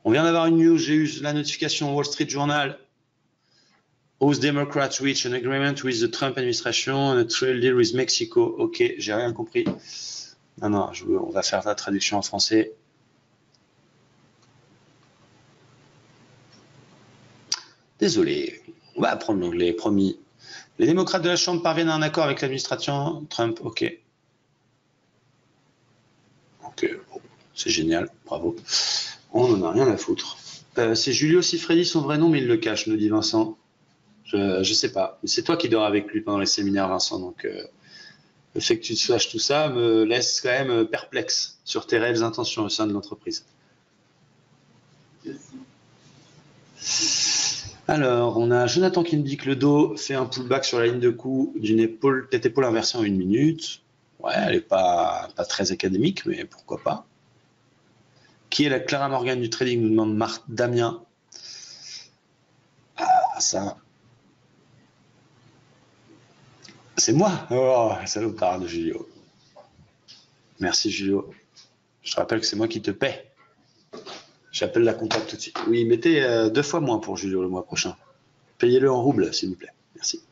On vient d'avoir une news. J'ai eu la notification Wall Street Journal. House Democrats reach an agreement with the Trump administration on a trade deal with Mexico. Ok, j'ai rien compris. Non, on va faire la traduction en français. Désolé, on va apprendre l'anglais, promis. Les démocrates de la Chambre parviennent à un accord avec l'administration Trump. Ok. Ok, bon, c'est génial, bravo. On n'en a rien à foutre. C'est Julio Siffredi, son vrai nom, mais il le cache, nous dit Vincent. Je sais pas. C'est toi qui dors avec lui pendant les séminaires, Vincent. Donc, Le fait que tu saches tout ça me laisse quand même perplexe sur tes réelles intentions au sein de l'entreprise. Alors, on a Jonathan qui me dit que le dos fait un pullback sur la ligne de cou d'une épaule, tête épaule inversée en 1 minute. Ouais, elle n'est pas très académique, mais pourquoi pas. Qui est la Clara Morgan du trading, nous demande Damien. Ah, ça. C'est moi. Oh, salopard de Julio. Merci Julio. Je te rappelle que c'est moi qui te paie. J'appelle la comptable tout de suite. Oui, mettez 2 fois moins pour Julio le mois prochain. Payez-le en roubles, s'il vous plaît. Merci.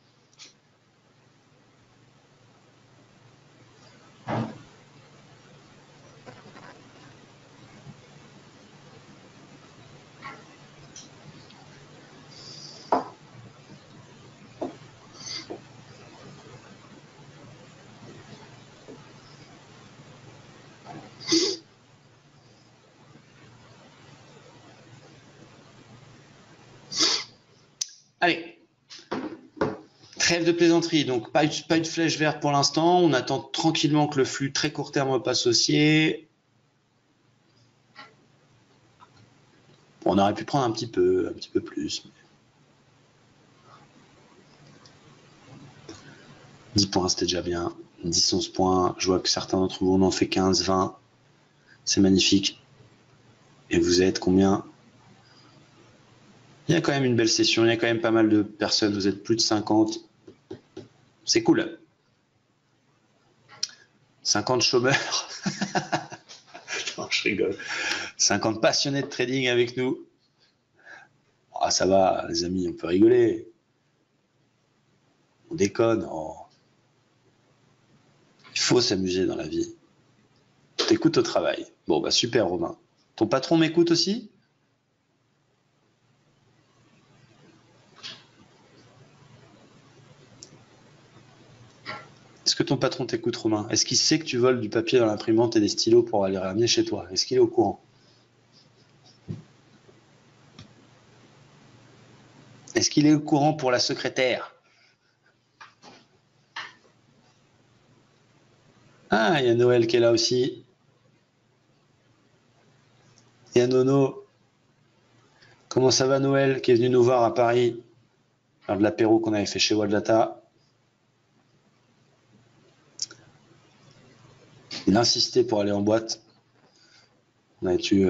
Allez. Trêve de plaisanterie, donc pas de flèche verte pour l'instant. On attend tranquillement que le flux très court terme passe haussier. Bon, on aurait pu prendre un petit peu plus. 10 points, c'était déjà bien. 10, 11 points. Je vois que certains d'entre vous en ont fait 15, 20. C'est magnifique. Et vous êtes combien? Il y a quand même une belle session. Il y a quand même pas mal de personnes. Vous êtes plus de 50. C'est cool. 50 chômeurs. Non, je rigole. 50 passionnés de trading avec nous. Ah, ça va, les amis, on peut rigoler. On déconne. Oh. Il faut s'amuser dans la vie. T'écoutes au travail. Bon, bah super, Romain. Ton patron m'écoute aussi? Est-ce que ton patron t'écoute, Romain? Est-ce qu'il sait que tu voles du papier dans l'imprimante et des stylos pour aller ramener chez toi? Est-ce qu'il est au courant? Est-ce qu'il est au courant pour la secrétaire? Ah, il y a Noël qui est là aussi. Il y a Nono. Comment ça va, Noël, qui est venu nous voir à Paris lors de l'apéro qu'on avait fait chez Waldata? Il insistait pour aller en boîte. On a dû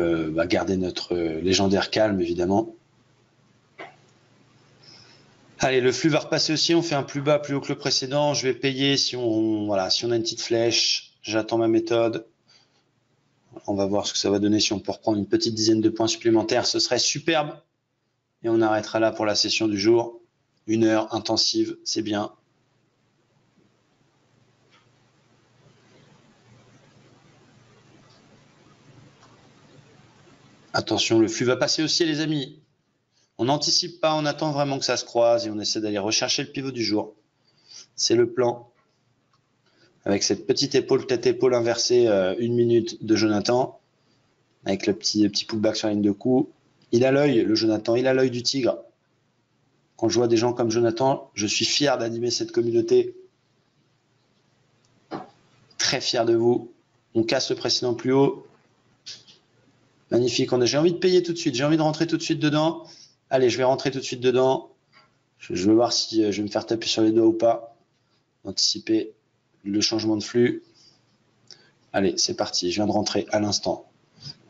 garder notre légendaire calme, évidemment. Allez, le flux va repasser aussi. On fait un plus bas, plus haut que le précédent. Je vais payer si on a une petite flèche. J'attends ma méthode. On va voir ce que ça va donner si on peut reprendre une petite dizaine de points supplémentaires. Ce serait superbe. Et on arrêtera là pour la session du jour. 1 heure intensive, c'est bien. Attention, le flux va passer aussi, les amis. On n'anticipe pas, on attend vraiment que ça se croise et on essaie d'aller rechercher le pivot du jour. C'est le plan. Avec cette petite épaule, tête-épaule inversée, 1 minute de Jonathan. Avec le petit pullback sur la ligne de cou. Il a l'œil, le Jonathan, il a l'œil du tigre. Quand je vois des gens comme Jonathan, je suis fier d'animer cette communauté. Très fier de vous. On casse le précédent plus haut. Magnifique. J'ai envie de payer tout de suite. J'ai envie de rentrer tout de suite dedans. Allez, je vais rentrer tout de suite dedans. Je vais voir si je vais me faire taper sur les doigts ou pas. Anticiper le changement de flux. Allez, c'est parti. Je viens de rentrer à l'instant.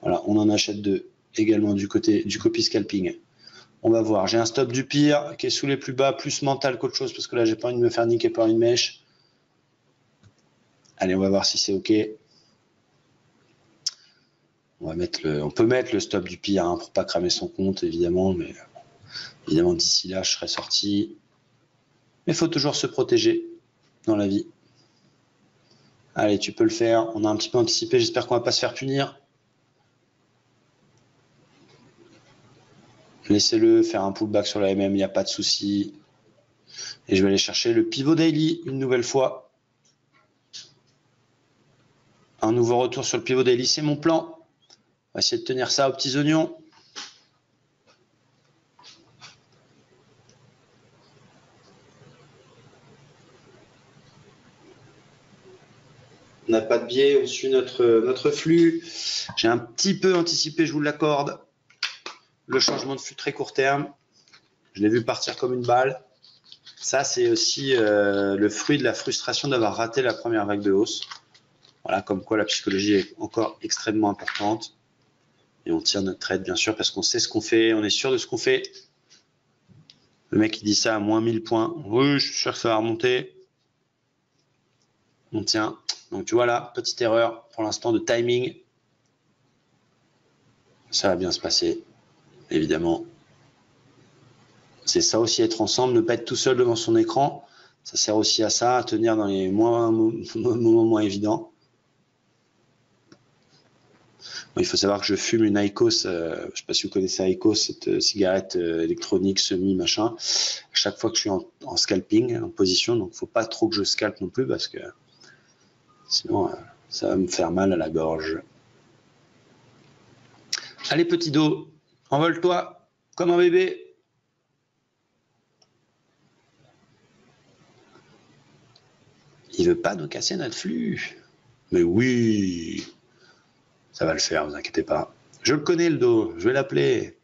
Voilà, on en achète 2 également du côté du copy scalping. On va voir. J'ai un stop du pire qui est sous les plus bas, plus mental qu'autre chose parce que là, j'ai pas envie de me faire niquer par une mèche. Allez, on va voir si c'est OK. On peut mettre le stop du pire pour pas cramer son compte, évidemment, mais évidemment d'ici là, je serai sorti. Mais il faut toujours se protéger dans la vie. Allez, tu peux le faire. On a un petit peu anticipé. J'espère qu'on va pas se faire punir. Laissez-le faire un pullback sur la MM, il n'y a pas de souci. Et je vais aller chercher le pivot daily une nouvelle fois. Un nouveau retour sur le pivot daily, c'est mon plan. On va essayer de tenir ça aux petits oignons. On n'a pas de biais, on suit notre flux. J'ai un petit peu anticipé, je vous l'accorde, le changement de flux très court terme. Je l'ai vu partir comme une balle. Ça, c'est aussi le fruit de la frustration d'avoir raté la première vague de hausse. Voilà, comme quoi la psychologie est encore extrêmement importante. Et on tire notre trade, bien sûr, parce qu'on sait ce qu'on fait, on est sûr de ce qu'on fait. Le mec, il dit ça à moins 1000 points. Oui, je suis sûr que ça va remonter. On tient. Donc, tu vois là, petite erreur pour l'instant de timing. Ça va bien se passer, évidemment. C'est ça aussi, être ensemble, ne pas être tout seul devant son écran. Ça sert aussi à ça, à tenir dans les moments moins évidents. Bon, il faut savoir que je fume une IQOS, je ne sais pas si vous connaissez IQOS, cette cigarette électronique semi-machin. À chaque fois que je suis en scalping, en position, donc il ne faut pas trop que je scalpe non plus parce que sinon ça va me faire mal à la gorge. Allez petit dos, envole-toi comme un bébé. Il veut pas nous casser notre flux. Mais oui, ça va le faire, vous inquiétez pas. Je le connais le dos, je vais l'appeler.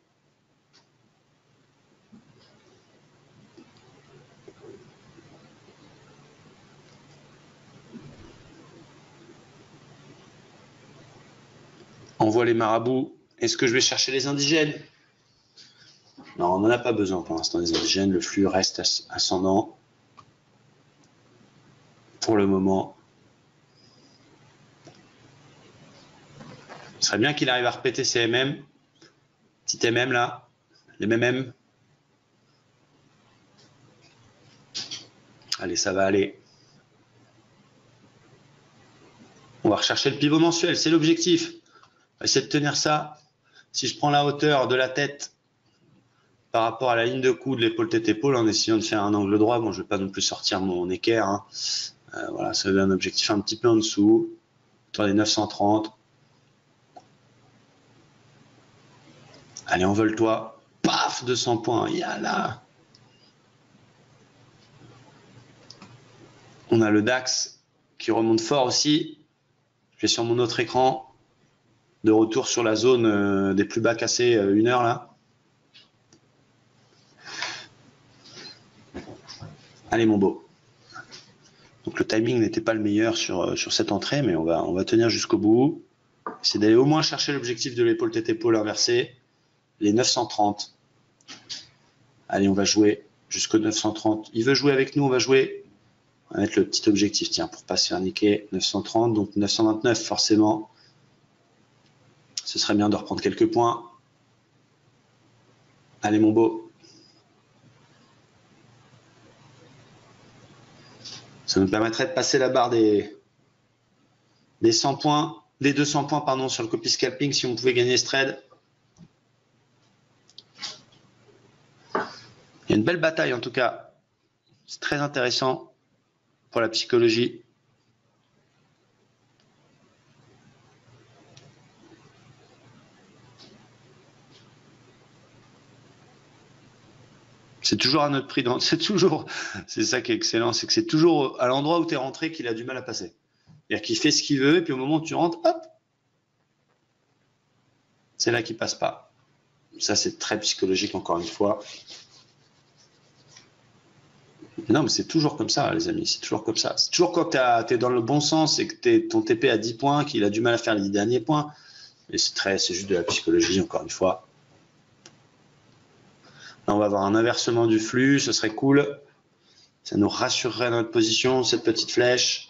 Envoie les marabouts. Est-ce que je vais chercher les indigènes? Non, on n'en a pas besoin pour l'instant des indigènes. Le flux reste ascendant. Pour le moment. Ce serait bien qu'il arrive à répéter ses MM. Petit MM là. Les MM. Allez, ça va aller. On va rechercher le pivot mensuel, c'est l'objectif. On va essayer de tenir ça. Si je prends la hauteur de la tête par rapport à la ligne de coude, l'épaule tête épaule, en essayant de faire un angle droit, bon, je ne vais pas non plus sortir mon équerre. Hein. Voilà, ça donne un objectif un petit peu en dessous, autour des 930. Allez, envole-toi. Paf, 200 points. Yalla. On a le DAX qui remonte fort aussi. Je vais sur mon autre écran. De retour sur la zone des plus bas cassés, 1 heure là. Allez mon beau. Donc le timing n'était pas le meilleur sur cette entrée, mais on va tenir jusqu'au bout. C'est d'aller au moins chercher l'objectif de l'épaule tête épaule inversée, les 930. Allez, on va jouer jusqu'au 930. Il veut jouer avec nous, on va jouer. On va mettre le petit objectif, tiens, pour pas se faire niquer. 930, donc 929 forcément. Ce serait bien de reprendre quelques points. Allez mon beau. Ça nous permettrait de passer la barre des 100 points, des 200 points pardon, sur le copy scalping si on pouvait gagner ce trade. Il y a une belle bataille en tout cas. C'est très intéressant pour la psychologie. C'est toujours à notre prix. C'est ça qui est excellent, c'est que c'est toujours à l'endroit où tu es rentré qu'il a du mal à passer. C'est-à-dire qu'il fait ce qu'il veut, et puis au moment où tu rentres, hop, c'est là qu'il passe pas. Ça, c'est très psychologique encore une fois. Non, mais c'est toujours comme ça, les amis. C'est toujours comme ça. C'est toujours quand tu es dans le bon sens et que ton TP à 10 points, qu'il a du mal à faire les 10 derniers points. Mais c'est juste de la psychologie, encore une fois. Là, on va avoir un inversement du flux, ce serait cool. Ça nous rassurerait dans notre position, cette petite flèche.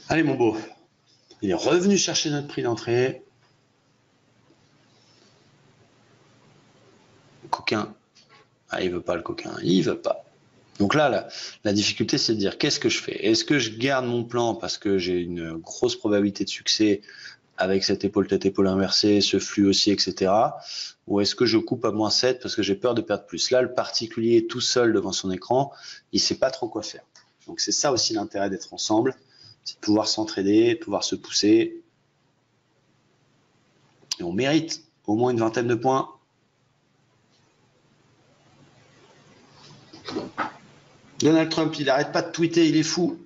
Allez mon beau, il est revenu chercher notre prix d'entrée. Coquin. Ah, il veut pas le coquin, il veut pas. Donc là, la difficulté, c'est de dire qu'est-ce que je fais? Est-ce que je garde mon plan parce que j'ai une grosse probabilité de succès avec cette épaule tête épaule inversée, ce flux aussi, etc. Ou est-ce que je coupe à -7 parce que j'ai peur de perdre plus? Là, le particulier est tout seul devant son écran, il sait pas trop quoi faire. Donc c'est ça aussi l'intérêt d'être ensemble, C'est de pouvoir s'entraider, de pouvoir se pousser. Et on mérite au moins une vingtaine de points. Donald Trump, il n'arrête pas de tweeter, il est fou.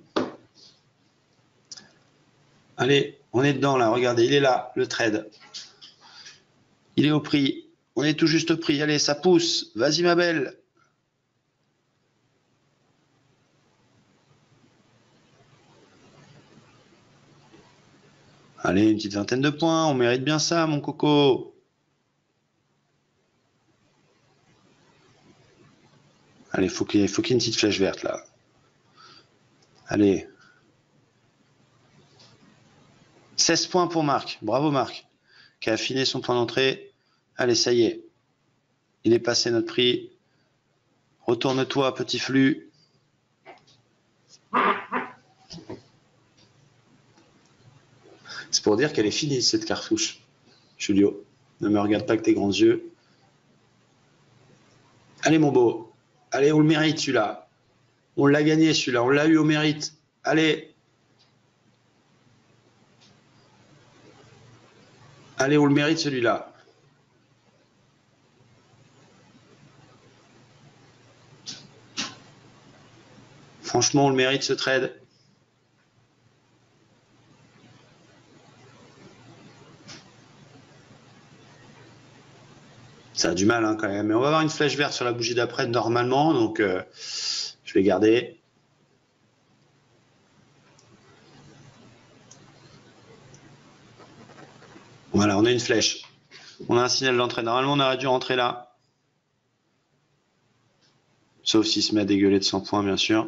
Allez, on est dedans là, regardez, il est là, le trade. Il est au prix, on est tout juste au prix, allez, ça pousse, vas-y ma belle. Allez, une petite vingtaine de points, on mérite bien ça, mon coco. Allez, faut qu'il y ait une petite flèche verte là. Allez. 16 points pour Marc. Bravo Marc, qui a affiné son point d'entrée. Allez, ça y est. Il est passé notre prix. Retourne-toi, petit flux. C'est pour dire qu'elle est finie, cette cartouche. Julio, ne me regarde pas avec tes grands yeux. Allez, mon beau. Allez, on le mérite, celui-là. On l'a gagné, celui-là. On l'a eu au mérite. Allez. Allez, on le mérite, celui-là. Franchement, on le mérite, ce trade. Ça a du mal hein, quand même. Mais on va avoir une flèche verte sur la bougie d'après normalement. Donc, je vais garder. Voilà, on a une flèche. On a un signal d'entrée. Normalement, on aurait dû rentrer là. Sauf s'il se met à dégueuler de 100 points, bien sûr.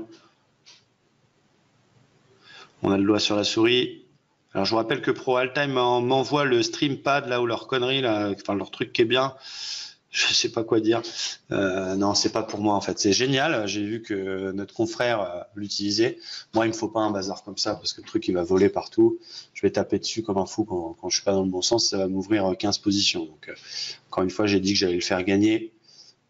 On a le doigt sur la souris. Alors, je vous rappelle que Pro Alltime m'envoie le stream pad, là, ou leur connerie, là, enfin, leur truc qui est bien. Je sais pas quoi dire. Non, c'est pas pour moi, en fait. C'est génial. J'ai vu que notre confrère l'utilisait. Moi, il me faut pas un bazar comme ça, parce que le truc, il va voler partout. Je vais taper dessus comme un fou quand je suis pas dans le bon sens. Ça va m'ouvrir 15 positions. Donc, encore une fois, j'ai dit que j'allais le faire gagner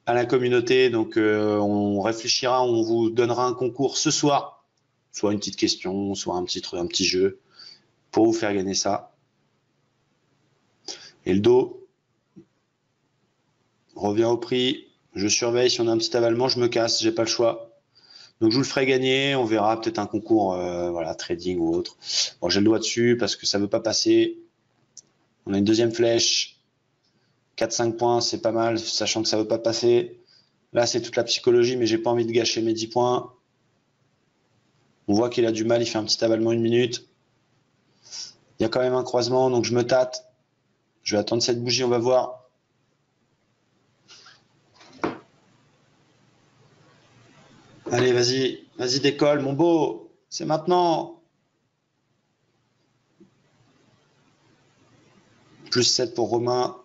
à la communauté. Donc, on réfléchira, on vous donnera un concours ce soir. Soit une petite question, soit un petit jeu pour vous faire gagner ça. Et le dos revient au prix. Je surveille. Si on a un petit avalement, je me casse. J'ai pas le choix. Donc, je vous le ferai gagner. On verra peut-être un concours, voilà, trading ou autre. Bon, j'ai le doigt dessus parce que ça veut pas passer. On a une deuxième flèche. 4-5 points, c'est pas mal, sachant que ça veut pas passer. Là, c'est toute la psychologie, mais j'ai pas envie de gâcher mes 10 points. On voit qu'il a du mal, il fait un petit avalement 1 minute. Il y a quand même un croisement, donc je me tâte. Je vais attendre cette bougie, on va voir. Allez, vas-y, vas-y, décolle, mon beau. C'est maintenant. Plus 7 pour Romain.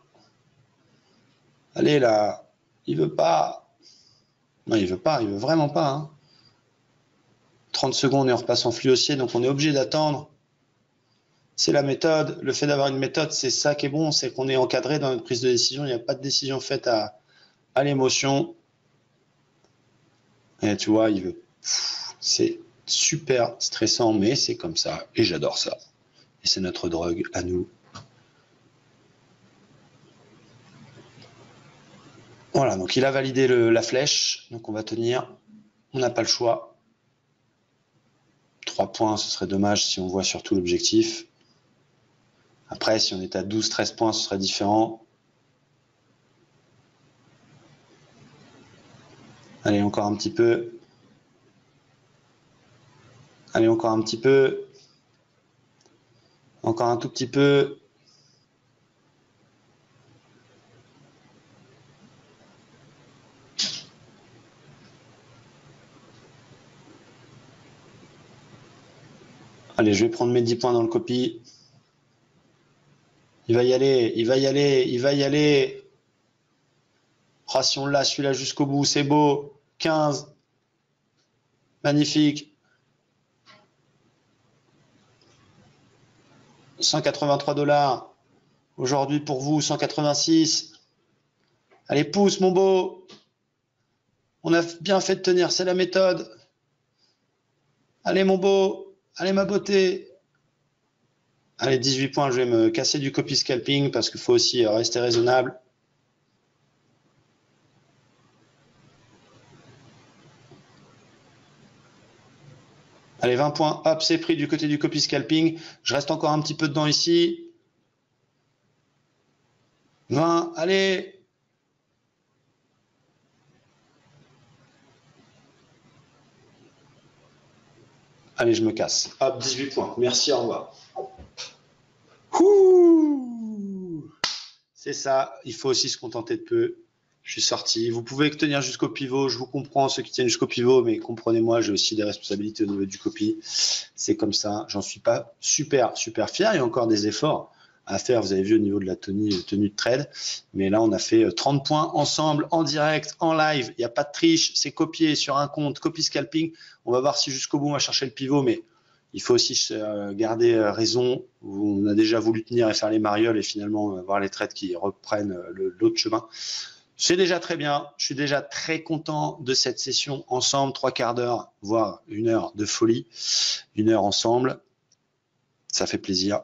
Allez, là. Il veut pas. Non, il veut pas, il veut vraiment pas. Hein. 30 secondes et on repasse en flux haussier, donc on est obligé d'attendre. C'est la méthode. Le fait d'avoir une méthode, c'est ça qui est bon, c'est qu'on est encadré dans notre prise de décision. Il n'y a pas de décision faite à l'émotion. Et tu vois, il veut. C'est super stressant, mais c'est comme ça. Et j'adore ça. Et c'est notre drogue à nous. Voilà, donc il a validé la flèche. Donc on va tenir. On n'a pas le choix. 3 points, ce serait dommage si on voit surtout l'objectif. Après, si on est à 12-13 points, ce serait différent. Allez, encore un petit peu. Allez, encore un petit peu. Encore un tout petit peu. Allez, je vais prendre mes 10 points dans le copie. Il va y aller, il va y aller, il va y aller. Ah, si on l'a, celui-là jusqu'au bout, c'est beau. 15. Magnifique. 183 $. Aujourd'hui, pour vous, 186. Allez, pousse, mon beau. On a bien fait de tenir, c'est la méthode. Allez, mon beau. Allez, ma beauté. Allez, 18 points. Je vais me casser du copy scalping parce qu'il faut aussi rester raisonnable. Allez, 20 points. Hop, c'est pris du côté du copy scalping. Je reste encore un petit peu dedans ici. 20. Allez. Allez, je me casse. Hop, 18 points. Merci, au revoir. C'est ça. Il faut aussi se contenter de peu. Je suis sorti. Vous pouvez tenir jusqu'au pivot. Je vous comprends, ceux qui tiennent jusqu'au pivot, mais comprenez-moi, j'ai aussi des responsabilités au niveau du copy. C'est comme ça. J'en suis pas super fier. Il y a encore des efforts à faire. Vous avez vu au niveau de la tenue de trade. Mais là, on a fait 30 points ensemble, en direct, en live. Il n'y a pas de triche. C'est copié sur un compte, copy scalping. On va voir si jusqu'au bout, on va chercher le pivot. Mais il faut aussi garder raison. On a déjà voulu tenir et faire les marioles et finalement voir les trades qui reprennent l'autre chemin. C'est déjà très bien. Je suis déjà très content de cette session ensemble. 3/4 d'heure, voire 1 heure de folie. 1 heure ensemble. Ça fait plaisir.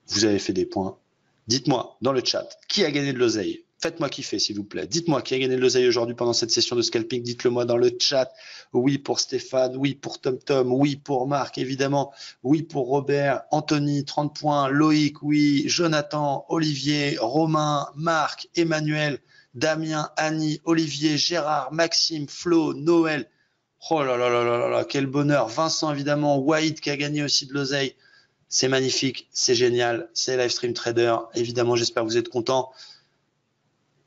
Vous avez fait des points. Dites-moi dans le chat qui a gagné de l'oseille. Faites-moi kiffer, s'il vous plaît. Dites-moi qui a gagné de l'oseille aujourd'hui pendant cette session de scalping. Dites-le moi dans le chat. Oui pour Stéphane, oui pour TomTom, oui pour Marc, évidemment. Oui pour Robert, Anthony, 30 points. Loïc, oui. Jonathan, Olivier, Romain, Marc, Emmanuel, Damien, Annie, Olivier, Gérard, Maxime, Flo, Noël. Oh là là là là là, quel bonheur. Vincent, évidemment. Wade qui a gagné aussi de l'oseille. C'est magnifique, c'est génial. C'est Livestream Trader. Évidemment, j'espère que vous êtes contents.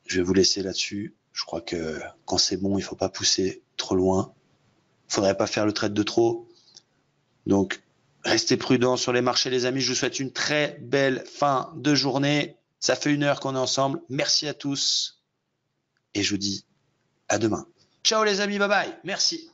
Je vais vous laisser là-dessus. Je crois que quand c'est bon, il ne faut pas pousser trop loin. Il ne faudrait pas faire le trade de trop. Donc, restez prudents sur les marchés, les amis. Je vous souhaite une très belle fin de journée. Ça fait 1 heure qu'on est ensemble. Merci à tous. Et je vous dis à demain. Ciao les amis, bye bye. Merci.